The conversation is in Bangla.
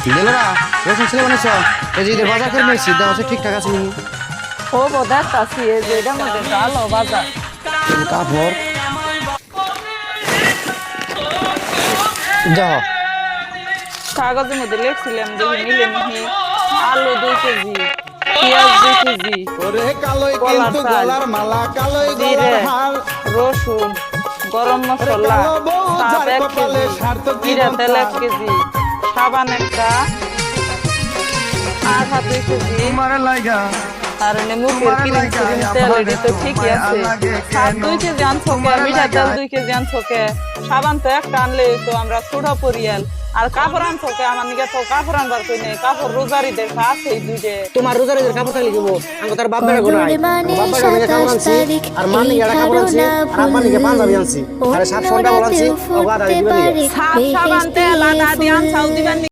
দিলরা রসুন ছেলে বানাইছ এই যে ঈদের বাজার করে নিয়েছি দাম আছে ঠিকঠাক আছে নি ও বোধহয় তাছি এই যে এটার মধ্যে ভালো বাজার কাপড় যাও কাগজের মধ্যে লিখছিলাম দেখি মিলে মিহি আলু 2 কেজি পেঁয়াজ 2 কেজি কলার চাল জিরে রসুন গরম মশলা সাত 1 কেজি জিরা তেল 1 কেজি সাবান একটা আধা 2 কেজি আর মুখের ক্রিম তেল এটা তো ঠিকই আছে সাত 2 কেজি আনছো কে মিঠা তেল 2 কেজি আনছো কে সাবান তো একটা আনলে তো আমরা ছোট পরিয়াল আর কাপড় আনছো কে আমার নিকে তো কাপড় আনবার কই নাই কাপড় রোজারিদের আছে এই দুইটা তোমার রোজারিদের কাপড় থাকলে গো আমি তার বাপ বেড়া গো নাই বাপ বেড়া নিকে কাপড় আনছি আর মা নিকে একটা কাপড় আনছি আর আম্মা নিকে পাঞ্জাবি আনছি আরে সাত সন্ধ্যা বলাছি ও গাদা দিবেন সাবান তেল আদা দিয়ে আনছাও দিবেন